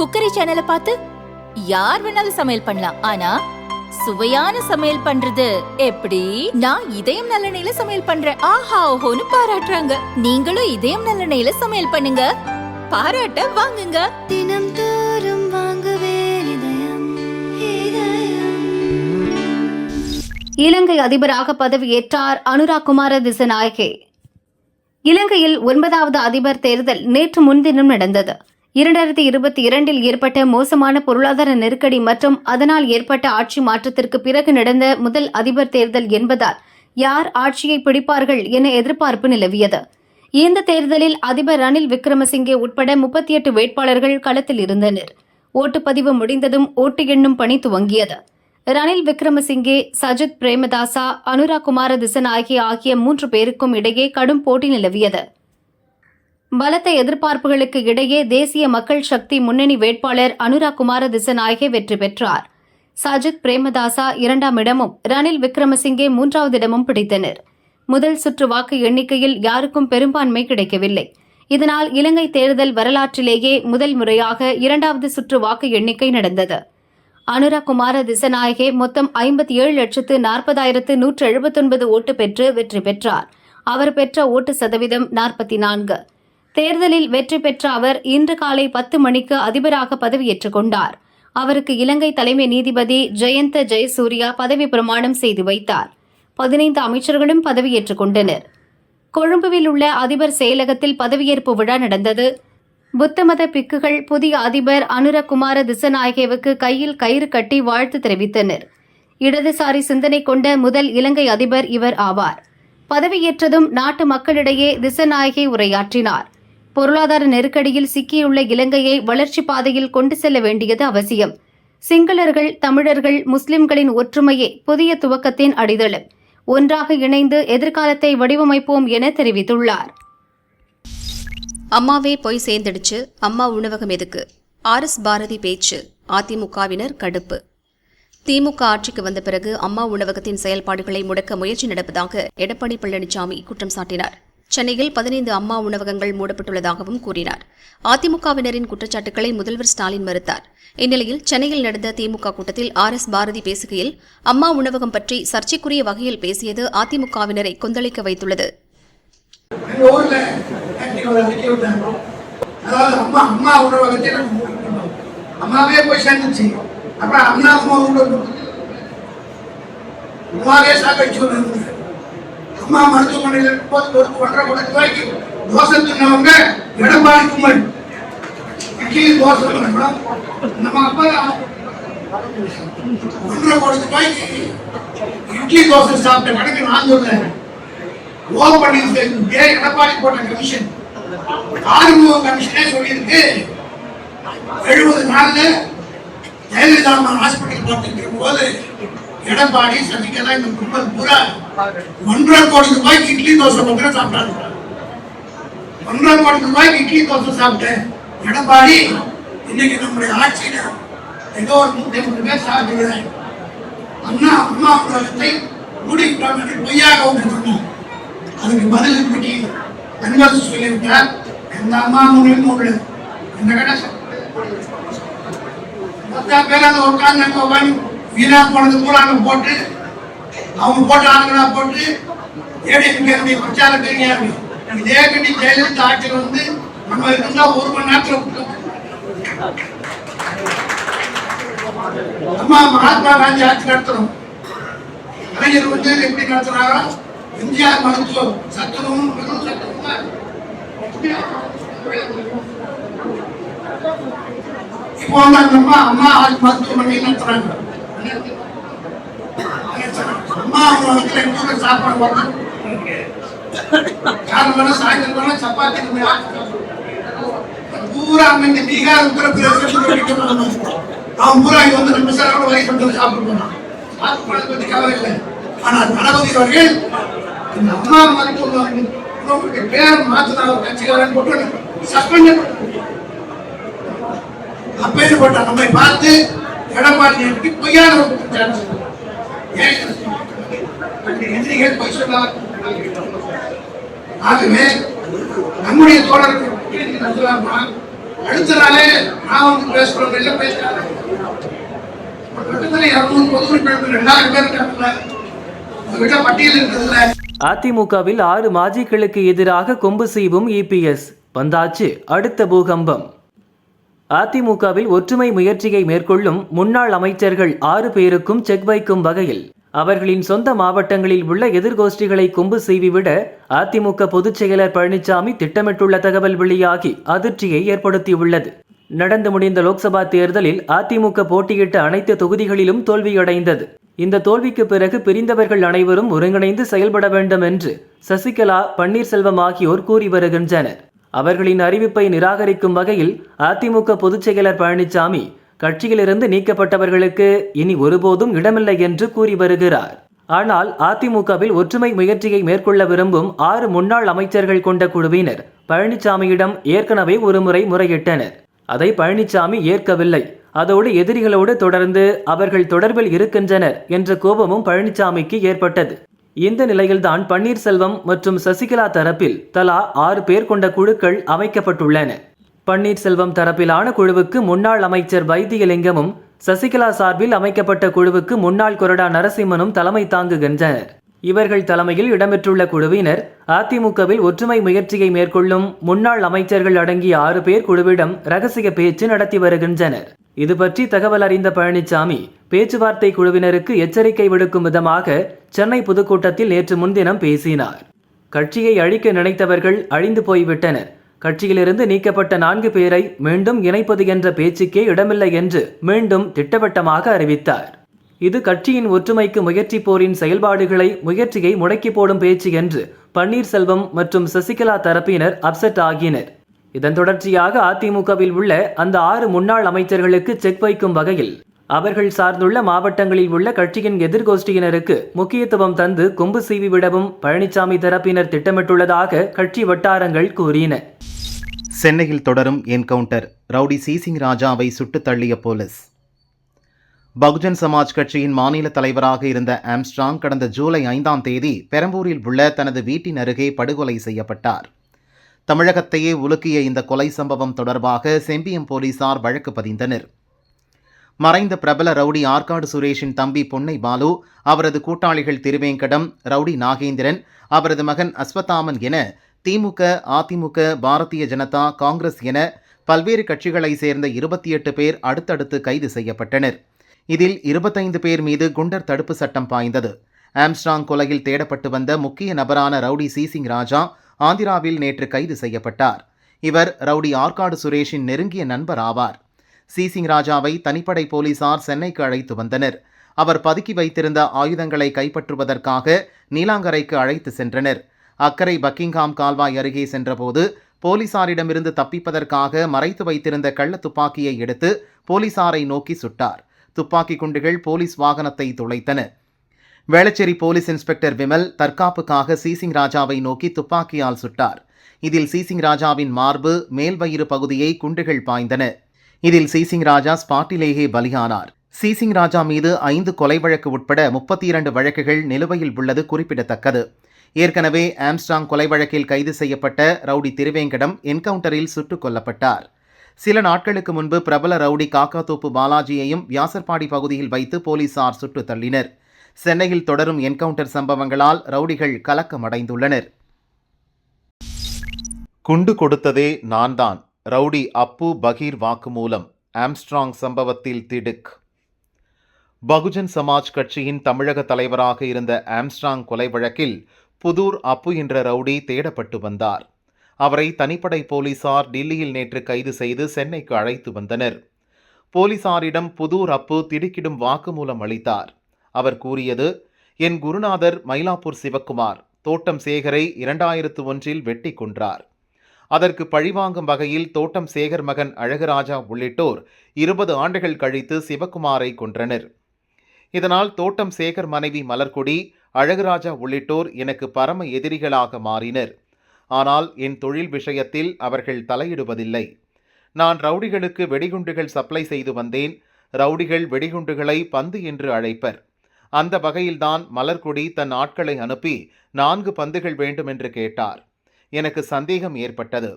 Cookery சேனலை பார்த்து யார் வேணாலும் சமையல் பண்ணலாம். ஆனா சுவையான சமையல் பண்றது எப்படி? நான் இதயம் நல்லெண்ணெயில சமையல் பண்றேன். ஆஹா ஓஹோன்னு பாராட்டுறாங்க. நீங்களும் இதயம் நல்லெண்ணெயில சமையல் பண்ணுங்க, பாராட்ட வாங்குங்க. தினம் தோறும் வாங்குவே இதயம். இலங்கை அதிபராக பதவியேற்றார் அனுராக் குமார திசநாயகே. இலங்கையில் 9வது அதிபர் தேர்தல் நேற்று முன்தினம் நடந்தது. 2022 ஏற்பட்ட மோசமான பொருளாதார நெருக்கடி மற்றும் அதனால் ஏற்பட்ட ஆட்சி மாற்றத்திற்கு பிறகு நடந்த முதல் அதிபர் தேர்தல் என்பதால் யார் ஆட்சியை பிடிப்பார்கள் என எதிர்பார்ப்பு நிலவியது. இந்த தேர்தலில் அதிபர் ரணில் விக்ரமசிங்கே உட்பட 38 வேட்பாளர்கள் களத்தில் இருந்தனர். ஓட்டுப்பதிவு முடிந்ததும் ஓட்டு எண்ணும் பணி துவங்கியது. ரணில் விக்ரமசிங்கே, சஜித் பிரேமதாசா, அனுராக் குமார திசநாயகே ஆகிய 3 பேருக்கும் இடையே கடும் போட்டி நிலவியது. பலத்த எதிர்பார்ப்புகளுக்கு இடையே தேசிய மக்கள் சக்தி முன்னணி வேட்பாளர் அனுராக் குமார திசநாயகே வெற்றி பெற்றார். சஜித் பிரேமதாசா 2ஆம் இடமும் ரணில் விக்ரமசிங்கே 3வது இடமும் பிடித்தனர். முதல் சுற்று வாக்கு எண்ணிக்கையில் யாருக்கும் பெரும்பான்மை கிடைக்கவில்லை. இதனால் இலங்கை தேர்தல் வரலாற்றிலேயே முதல் முறையாக 2வது சுற்று வாக்கு எண்ணிக்கை நடந்தது. அனுராக் குமார திசநாயகே மொத்தம் 57,40,179 ஓட்டு பெற்று வெற்றி பெற்றார். அவர் பெற்ற ஓட்டு சதவீதம் 44. தேர்தலில் வெற்றி பெற்ற அவர் இன்று காலை 10 மணிக்கு அதிபராக பதவியேற்றுக் கொண்டார். அவருக்கு இலங்கை தலைமை நீதிபதி ஜெயந்த ஜெயசூர்யா பதவி பிரமாணம் செய்து வைத்தார். 15 அமைச்சர்களும் பதவியேற்றுக் கொண்டனர். கொழும்புவில் உள்ள அதிபர் செயலகத்தில் பதவியேற்பு விழா நடந்தது. புத்தமத பிக்குகள் புதிய அதிபர் அனுராக் குமார திசநாயகேவுக்கு கையில் கயிறு கட்டி வாழ்த்து தெரிவித்தனர். இடதுசாரி சிந்தனை கொண்ட முதல் இலங்கை அதிபர் இவர் ஆவார். பதவியேற்றதும் நாட்டு மக்களிடையே திசநாயகே உரையாற்றினார். பொருளாதார நெருக்கடியில் சிக்கியுள்ள இலங்கையை வளர்ச்சி பாதையில் கொண்டு செல்ல வேண்டியது அவசியம். சிங்களர்கள், தமிழர்கள், முஸ்லிம்களின் ஒற்றுமையே புதிய துவக்கத்தின் அடித்தளம். ஒன்றாக இணைந்து எதிர்காலத்தை வடிவமைப்போம் என தெரிவித்துள்ளார். அம்மாவே போய் சேர்ந்துடுச்சு, அம்மா உணவகம் எதுக்கு? RS பாரதி பேச்சு. அதிமுகவினர் கடுப்பு. திமுக ஆட்சிக்கு வந்த பிறகு அம்மா உணவகத்தின் செயல்பாடுகளை முடக்க முயற்சி நடப்பதாக எடப்பாடி பழனிசாமி குற்றம் சாட்டினார். சென்னையில் 15 அம்மா உணவகங்கள் மூடப்பட்டுள்ளதாகவும் கூறினார். அதிமுகவினரின் குற்றச்சாட்டுகளை முதல்வர் ஸ்டாலின் மறுத்தார். இந்நிலையில் சென்னையில் நடந்த திமுக கூட்டத்தில் RS பாரதி பேசுகையில் அம்மா உணவகம் பற்றி சர்ச்சைக்குரிய வகையில் பேசியது அதிமுகவினரை கொந்தளிக்க வைத்துள்ளது. அம்மா உணவகத்தை அம்மாவே போய் சேர்ந்துச்சு. அப்புறம் அம்மாவே சாக்கடிச்சு அம்மா மருத்துவமனையில் 1.5 கோடி ரூபாய்க்கு தோசை தின்னவங்க எடப்பாடி கும்பல் இட்லி தோசை நம்ம அப்பா 1.5 கோடி ரூபாய்க்கு இட்லி தோசை சாப்பிட்ட கணக்கு நான் சொல்றேன். எடப்பாடி போட்ட கமிஷன் ஆறுமுக கமிஷனே சொல்லியிருக்கு 70 நாள்ல ஜெயலலிதா ஹாஸ்பிட்டல் பார்த்துட்டு போது எடப்பாடி சசிகலா இந்த கும்பல் பூரா 1.5 கோடி ரூபாய்க்கு இட்லி தோசை மட்டும் சாப்பிட்டாங்க. 1.5 கோடி ரூபாய்க்கு இட்லி தோசை சாப்பிட்டேன் எடப்பாடி இன்னைக்கு நம்முடைய ஆட்சியில ஏதோ ஒரு 150 பேர் சாப்பிடுறேன். அம்மா உலகத்தை மூடிக்கிட்டோம் என்று பொய்யாக ஒன்று சொன்னோம். அதுக்கு பதில் இன்னைக்கு அன்பரசு சொல்லிவிட்டார். எந்த அம்மா மூலியும் இந்த கடை 10 பேர் அந்த உட்காந்து வீணா போனது பூரா போட்டு அவங்க போட்டு ஆளுங்களா போட்டு ஏடிஎம்கே பிரச்சாரத்தை இதே கட்டி ஜெயலலிதா ஆட்சியில் வந்து நம்ம இருந்தா 1 மணி நேரத்தில் அம்மா மகாத்மா காந்தி ஆட்சி நடத்தணும். கலைஞர் வந்து எப்படி நடத்துறாரோ எம்ஜிஆர் மருத்துவம் சத்துணவும் இப்போ வந்து அந்த அம்மா மருத்துவமனை நடத்துறாங்க. அம்மா உணவகத்தில் எங்க சாப்பாடு போடுறாங்க. காரணம் சாயந்தரம் சப்பாத்தி பூரா அங்க பீகார் உத்தரப்பிரதேசம் அவன் பூரா இங்க வந்து நம்ம சாரோட வரை கொண்டு சாப்பிட்டு போனான். சாப்பிட பத்தி கவலை இல்லை. ஆனால் தளபதி அவர்கள் இந்த அம்மா மருத்துவமனை பேர் மாத்தின கட்சிக்காரன் போட்டு சஸ்பெண்ட் அப்பேற்பட்ட நம்மை பார்த்து எடப்பாடி பொய்யான எதிரிகள் பொய் சொன்னார். ஆகவே நம்முடைய தோழர்கள் அடுத்த நாளே நான் வந்து பேசுறோம், வெளில பேசுறாங்க. பக்கத்துல 200 பொது உறுப்பினர்கள் 2000 பேர் இருக்காங்கல்ல, உங்ககிட்ட பட்டியல் இருக்குதுல்ல. அதிமுகவில் 6 மாஜிக்களுக்கு எதிராக கொம்பு சீவும் இபிஎஸ். வந்தாச்சு அடுத்த பூகம்பம். அதிமுகவில் ஒற்றுமை முயற்சியை மேற்கொள்ளும் முன்னாள் அமைச்சர்கள் 6 பேருக்கும் செக் வைக்கும் வகையில் அவர்களின் சொந்த மாவட்டங்களில் உள்ள எதிர்கோஷ்டிகளை கொம்பு சீவிவிட அதிமுக பொதுச் செயலர் பழனிசாமி திட்டமிட்டுள்ள தகவல் வெளியாகி அதிர்ச்சியை ஏற்படுத்தியுள்ளது. நடந்து முடிந்த லோக்சபா தேர்தலில் அதிமுக போட்டியிட்ட அனைத்து தொகுதிகளிலும் தோல்வியடைந்தது. இந்த தோல்விக்கு பிறகு பிரிந்தவர்கள் அனைவரும் ஒருங்கிணைந்து செயல்பட வேண்டும் என்று சசிகலா, பன்னீர்செல்வம் ஆகியோர் கூறி வருகின்றனர். அவர்களின் அறிவிப்பை நிராகரிக்கும் வகையில் அதிமுக பொதுச் செயலர் பழனிசாமி கட்சியிலிருந்து நீக்கப்பட்டவர்களுக்கு இனி ஒருபோதும் இடமில்லை என்று கூறி வருகிறார். ஆனால் அதிமுகவில் ஒற்றுமை முயற்சியை மேற்கொள்ள விரும்பும் 6 முன்னாள் அமைச்சர்கள் கொண்ட குழுவினர் பழனிசாமியிடம் ஏற்கனவே ஒருமுறை முறையிட்டனர். அதை பழனிசாமி ஏற்கவில்லை. அதோடு எதிரிகளோடு தொடர்ந்து அவர்கள் தொடர்பில் இருக்கின்றனர் என்ற கோபமும் பழனிசாமிக்கு ஏற்பட்டது. இந்த நிலையில்தான் பன்னீர்செல்வம் மற்றும் சசிகலா தரப்பில் தலா 6 பேர் கொண்ட குழுக்கள் அமைக்கப்பட்டுள்ளன. பன்னீர்செல்வம் தரப்பிலான குழுவுக்கு முன்னாள் அமைச்சர் வைத்தியலிங்கமும், சசிகலா சார்பில் அமைக்கப்பட்ட குழுவுக்கு முன்னாள் கொறடா நரசிம்மனும் தலைமை தாங்குகின்றனர். இவர்கள் தலைமையில் இடம்பெற்றுள்ள குழுவினர் அதிமுகவில் ஒற்றுமை முயற்சியை மேற்கொள்ளும் முன்னாள் அமைச்சர்கள் அடங்கிய 6 பேர் குழுவிடம் ரகசிய பேச்சு நடத்தி வருகின்றனர். இது பற்றி தகவல் அறிந்த பழனிசாமி பேச்சுவார்த்தை குழுவினருக்கு எச்சரிக்கை விடுக்கும் விதமாக சென்னை பொதுக்கூட்டத்தில் நேற்று முன்தினம் பேசினார். கட்சியை அழிக்க நினைத்தவர்கள் அழிந்து போய்விட்டனர். கட்சியிலிருந்து நீக்கப்பட்ட 4 பேரை மீண்டும் இணைப்பது என்ற பேச்சுக்கே இடமில்லை என்று மீண்டும் திட்டவட்டமாக அறிவித்தார். இது கட்சியின் ஒற்றுமைக்கு முயற்சிப்போரின் முயற்சியை முடக்கி போடும் பேச்சு என்று பன்னீர்செல்வம் மற்றும் சசிகலா தரப்பினர் அப்செட் ஆகினர். இதன் தொடர்ச்சியாக அதிமுகவில் உள்ள அந்த 6 முன்னாள் அமைச்சர்களுக்கு செக் வைக்கும் வகையில் அவர்கள் சார்ந்துள்ள மாவட்டங்களில் உள்ள கட்சியின் எதிர்கோஷ்டியினருக்கு முக்கியத்துவம் தந்து கொம்பு சீவி விடவும் பழனிசாமி தரப்பினர் திட்டமிட்டுள்ளதாக கட்சி வட்டாரங்கள் கூறின. சென்னையில் தொடரும் என்கவுண்டர். ரவுடி சிசிங் ராஜாவை சுட்டுத் தள்ளிய போலீஸ். பகுஜன் சமாஜ் கட்சியின் மாநில தலைவராக இருந்த ஆம்ஸ்ட்ராங் கடந்த ஜூலை 5ஆம் தேதி பெரம்பூரில் உள்ள தனது வீட்டின் அருகே படுகொலை செய்யப்பட்டார். தமிழகத்தையே உலுக்கிய இந்த கொலை சம்பவம் தொடர்பாக செம்பியம் போலீசார் வழக்கு பதிந்தனர். மறைந்த பிரபல ரவுடி ஆற்காடு சுரேஷின் தம்பி பொன்னை பாலு, அவரது கூட்டாளிகள் திருவேங்கடம், ரவுடி நாகேந்திரன், அவரது மகன் அஸ்வத்தாமன் என திமுக, அதிமுக, பாரதிய ஜனதா, காங்கிரஸ் என பல்வேறு கட்சிகளை சேர்ந்த 28 பேர் அடுத்தடுத்து கைது செய்யப்பட்டனர். இதில் 25 பேர் மீது குண்டர் தடுப்பு சட்டம் பாய்ந்தது. ஆம்ஸ்ட்ராங் கொலையில் தேடப்பட்டு வந்த முக்கிய நபரான ரவுடி சிசிங் ராஜா ஆந்திராவில் நேற்று கைது செய்யப்பட்டார். இவர் ரவுடி ஆற்காடு சுரேஷின் நெருங்கிய நண்பர் ஆவார். சிசிங் ராஜாவை தனிப்படை போலீசார் சென்னைக்கு அழைத்து வந்தனர். அவர் பதுக்கி வைத்திருந்த ஆயுதங்களை கைப்பற்றுவதற்காக நீலாங்கரைக்கு அழைத்து சென்றனர். அக்கரை பக்கிங்ஹாம் கால்வாய் அருகே சென்றபோது போலீசாரிடமிருந்து தப்பிப்பதற்காக மறைத்து வைத்திருந்த கள்ள துப்பாக்கியை எடுத்து போலீசாரை நோக்கி சுட்டார். துப்பாக்கி குண்டுகள் போலீஸ் வாகனத்தை துளைத்தன. வேளச்சேரி போலீஸ் இன்ஸ்பெக்டர் விமல் தற்காப்புக்காக சிசிங் ராஜாவை நோக்கி துப்பாக்கியால் சுட்டார். இதில் சிசிங் ராஜாவின் மார்பு, மேல் வயிறு பகுதியை குண்டுகள் பாய்ந்தன. இதில் சிசிங் ராஜா ஸ்பாட்டிலேயே பலியானார். சிசிங் ராஜா மீது 5 கொலை வழக்கு உட்பட 32 வழக்குகள் நிலுவையில் உள்ளது குறிப்பிடத்தக்கது. ஏற்கனவே ஆம்ஸ்ட்ராங் கொலை வழக்கில் கைது செய்யப்பட்ட ரவுடி திருவேங்கடம் என்கவுண்டரில் சுட்டுக் கொல்லப்பட்டார். சில நாட்களுக்கு முன்பு பிரபல ரவுடி காக்காத்தோப்பு பாலாஜியையும் வியாசர்பாடி பகுதியில் வைத்து போலீசார் சுட்டு தள்ளினர். சென்னையில் தொடரும் என்கவுண்டர் சம்பவங்களால் ரவுடிகள் கலக்கமடைந்துள்ளனர். குண்டு கொடுத்ததே நான்தான், ரவுடி அப்பு பகீர் வாக்குமூலம். ஆம்ஸ்ட்ராங் சம்பவத்தில் திடுக். பகுஜன் சமாஜ் கட்சியின் தமிழக தலைவராக இருந்த ஆம்ஸ்ட்ராங் கொலை வழக்கில் புதூர் அப்பு என்ற ரவுடி தேடப்பட்டு வந்தார். அவரை தனிப்படை போலீசார் டில்லியில் நேற்று கைது செய்து சென்னைக்கு அழைத்து வந்தனர். போலீசாரிடம் புதூர் அப்பு திடுக்கிடும் வாக்குமூலம் அளித்தார். அவர் கூறியது, என் குருநாதர் மயிலாப்பூர் சிவக்குமார் தோட்டம் சேகரை 2001இல் வெட்டி கொன்றார். அதற்கு பழிவாங்கும் வகையில் தோட்டம் சேகர் மகன் அழகுராஜா உள்ளிட்டோர் 20 ஆண்டுகள் கழித்து சிவக்குமாரை கொன்றனர். இதனால் தோட்டம் சேகர் மனைவி மலர்கொடி, அழகுராஜா உள்ளிட்டோர் எனக்கு பரம எதிரிகளாக மாறினர். ஆனால் என் தொழில் விஷயத்தில் அவர்கள் தலையிடுவதில்லை. நான் ரவுடிகளுக்கு வெடிகுண்டுகள் சப்ளை செய்து வந்தேன். ரவுடிகள் வெடிகுண்டுகளை பந்து என்று அழைப்பர். அந்த வகையில்தான் மலர்கொடி தன் ஆட்களை அனுப்பி 4 பந்துகள் வேண்டும் என்று கேட்டார். எனக்கு சந்தேகம் ஏற்பட்டது.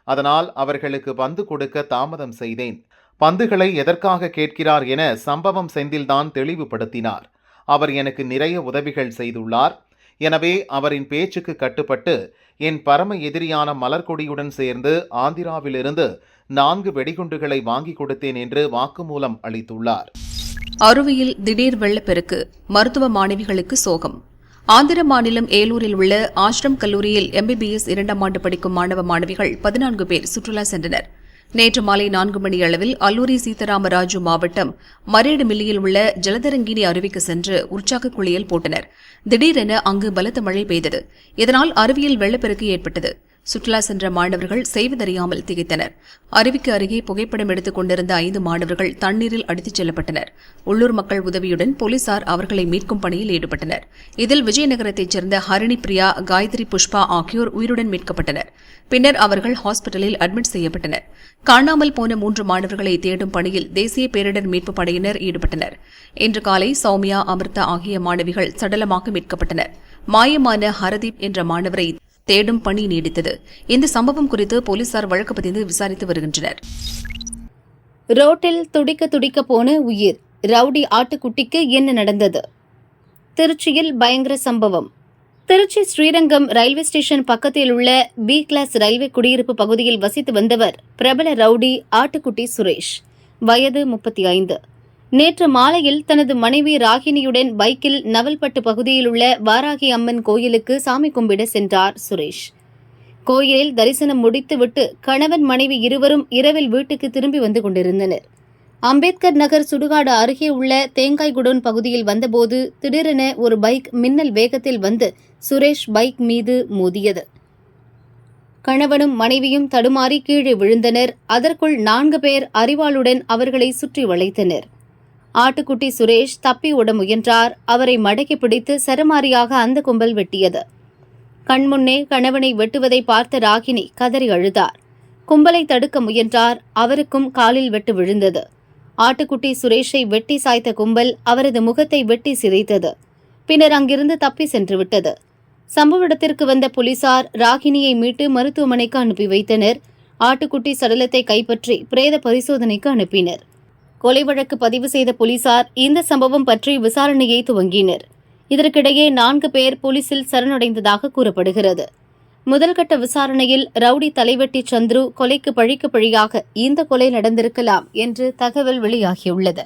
அதனால் அவர்களுக்கு பந்து கொடுக்க தாமதம் செய்தேன். பந்துகளை எதற்காக கேட்கிறார் என சம்பவம் செந்தில்தான் தெளிவுபடுத்தினார். அவர் எனக்கு நிறைய உதவிகள் செய்துள்ளார். எனவே அவரின் பேச்சுக்கு கட்டுப்பட்டு என் பரம எதிரியான மலர்கொடியுடன் சேர்ந்து ஆந்திராவிலிருந்து 4 வெடிகுண்டுகளை வாங்கி கொடுத்தேன் என்று வாக்குமூலம் அளித்துள்ளார். அருவியில் திடீர் வெள்ளப்பெருக்கு, மருத்துவ மாணவிகளுக்கு சோகம். ஆந்திர மாநிலம் ஏலூரில் உள்ள ஆஷ்ரம் கல்லூரியில் MBBS 2ஆம் ஆண்டு படிக்கும் மாணவ மாணவிகள் 14 பேர் சுற்றுலா சென்றனர். நேற்று மாலை 4 மணி அளவில் அல்லூரி சீதாராமராஜு மாவட்டம் மரேடுமில்லியில் உள்ள ஜலதரங்கினி அருவிக்கு சென்று உற்சாக குளியல் போட்டனர். திடீரென அங்கு பலத்த மழை பெய்தது. இதனால் அருவியில் வெள்ளப்பெருக்கு ஏற்பட்டது. சுற்றுலா சென்ற மாணவர்கள் செய்வதறியாமல் திகைத்தனர். அருவிக்கு அருகே புகைப்படம் எடுத்துக் கொண்டிருந்த 5 மாணவர்கள் தண்ணீரில் அடித்துச் செல்லப்பட்டனர். உள்ளூர் மக்கள் உதவியுடன் போலீசார் அவர்களை மீட்கும் பணியில் ஈடுபட்டனர். இதில் விஜயநகரத்தைச் சேர்ந்த ஹரிணி பிரியா, காயத்ரி புஷ்பா ஆகியோர் உயிருடன் மீட்கப்பட்டனர். பின்னர் அவர்கள் ஹாஸ்பிட்டலில் அட்மிட் செய்யப்பட்டனர். காணாமல் போன 3 மாணவர்களை தேடும் பணியில் தேசிய பேரிடர் மீட்புப் படையினர் ஈடுபட்டனர். இன்று காலை சௌமியா, அமிர்தா ஆகிய மாணவிகள் சடலமாக மீட்கப்பட்டனர். மாயமான ஹரதீப் என்ற மாணவரை தேடும் பணி நீடித்தது. இந்த சம்பவம் குறித்து போலீசார் வழக்கு பதிந்து விசாரித்து வருகின்றனர். ரோட்டில் துடிக்க துடிக்க போன உயிர், ரவுடி ஆட்டுக்குட்டிக்கு என்ன நடந்தது? திருச்சியில் பயங்கர சம்பவம். திருச்சி ஸ்ரீரங்கம் ரயில்வே ஸ்டேஷன் பக்கத்தில் உள்ள B கிளாஸ் ரயில்வே குடியிருப்பு பகுதியில் வசித்து வந்தவர் பிரபல ரவுடி ஆட்டுக்குட்டி சுரேஷ், வயது 35. நேற்று மாலையில் தனது மனைவி ராகினியுடன் பைக்கில் நவல்பட்டு பகுதியில் உள்ள வாராகி அம்மன் கோயிலுக்கு சாமி கும்பிட சென்றார் சுரேஷ். கோயிலில் தரிசனம் முடித்துவிட்டு கணவன் மனைவி இருவரும் இரவில் வீட்டுக்கு திரும்பி வந்து கொண்டிருந்தனர். அம்பேத்கர் நகர் சுடுகாடு அருகே உள்ள தேங்காய் குடோன் பகுதியில் வந்தபோது திடீரென ஒரு பைக் மின்னல் வேகத்தில் வந்து சுரேஷ் பைக் மீது மோதியது. கணவனும் மனைவியும் தடுமாறி கீழே விழுந்தனர். அதற்குள் 4 பேர் அரிவாளுடன் அவர்களை சுற்றி வளைத்தனர். ஆட்டுக்குட்டி சுரேஷ் தப்பி ஓட முயன்றார். அவரை மடக்கி பிடித்து சரமாரியாக அந்த கும்பல் வெட்டியது. கண்முன்னே கணவனை வெட்டுவதை பார்த்த ராகினி கதறி அழுதார். கும்பலை தடுக்க முயன்றார். அவருக்கும் காலில் வெட்டு விழுந்தது. ஆட்டுக்குட்டி சுரேஷை வெட்டி சாய்த்த கும்பல் அவரது முகத்தை வெட்டி சிதைத்தது. பின்னர் அங்கிருந்து தப்பி சென்று விட்டது. சம்பவ இடத்திற்கு வந்த போலீசார் ராகினியை மீட்டு மருத்துவமனைக்கு அனுப்பி வைத்தனர். ஆட்டுக்குட்டி சடலத்தை கைப்பற்றி பிரேத பரிசோதனைக்கு அனுப்பினர். கொலை வழக்கு பதிவு செய்த போலீசார் இந்த சம்பவம் பற்றி விசாரணையை துவங்கினர். இதற்கிடையே 4 பேர் போலீசில் சரணடைந்ததாக கூறப்படுகிறது. முதல்கட்ட விசாரணையில் ரவுடி தலைவெட்டி சந்துரு கொலைக்கு பழிக்கு பழியாக இந்த கொலை நடந்திருக்கலாம் என்று தகவல் வெளியாகியுள்ளது.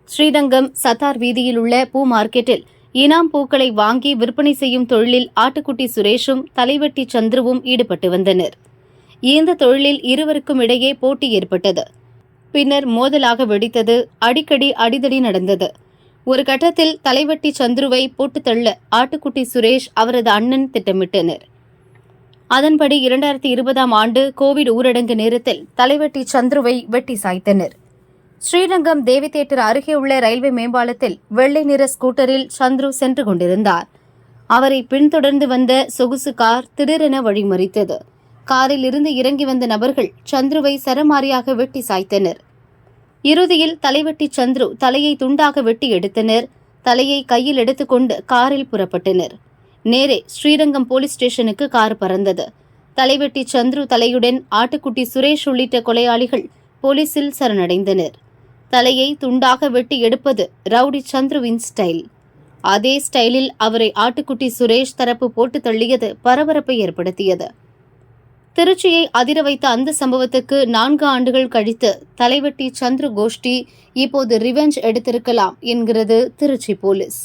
ஸ்ரீரங்கம் சத்தார் வீதியில் உள்ள பூ மார்க்கெட்டில் இனாம் பூக்களை வாங்கி விற்பனை செய்யும் தொழிலில் ஆட்டுக்குட்டி சுரேஷும் தலைவெட்டி சந்துருவும் ஈடுபட்டு வந்தனர். இந்த தொழிலில் இருவருக்கும் இடையே போட்டி ஏற்பட்டது. பின்னர் மோதலாக வெடித்தது. அடிக்கடி அடிதடி நடந்தது. ஒரு கட்டத்தில் தலைவெட்டி சந்துருவை போட்டு தள்ள ஆட்டுக்குட்டி சுரேஷ் அவரது அண்ணன் திட்டமிட்டனர். அதன்படி 2020ஆம் ஆண்டு கோவிட் ஊரடங்கு நேரத்தில் தலைவெட்டி சந்துருவை வெட்டி சாய்த்தனர். ஸ்ரீரங்கம் தேவி தியேட்டர் அருகே உள்ள ரயில்வே மேம்பாலத்தில் வெள்ளை நிற ஸ்கூட்டரில் சந்துரு சென்று கொண்டிருந்தார். அவரை பின்தொடர்ந்து வந்த சொகுசு கார் திடீரென வழிமறித்தது. காரில் இருந்து இறங்கி வந்த நபர்கள் சந்துருவை சரமாரியாக வெட்டி சாய்த்தனர். இறுதியில் தலைவெட்டி சந்துரு தலையை துண்டாக வெட்டி எடுத்தனர். தலையை கையில் எடுத்துக்கொண்டு காரில் புறப்பட்டனர். நேரே ஸ்ரீரங்கம் போலீஸ் ஸ்டேஷனுக்கு கார் பறந்தது. தலைவெட்டி சந்துரு தலையுடன் ஆட்டுக்குட்டி சுரேஷ் உள்ளிட்ட கொலையாளிகள் போலீசில் சரணடைந்தனர். தலையை துண்டாக வெட்டி எடுப்பது ரவுடி சந்துருவின் ஸ்டைல். அதே ஸ்டைலில் அவரை ஆட்டுக்குட்டி சுரேஷ் தரப்பு போட்டு தள்ளியது பரபரப்பை ஏற்படுத்தியது. திருச்சியை அதிர வைத்த அந்த சம்பவத்துக்கு 4 ஆண்டுகள் கழித்து தலைவெட்டி சந்துரு கோஷ்டி இப்போது ரிவெஞ்ச் எடுத்திருக்கலாம் என்கிறது திருச்சி போலீஸ்.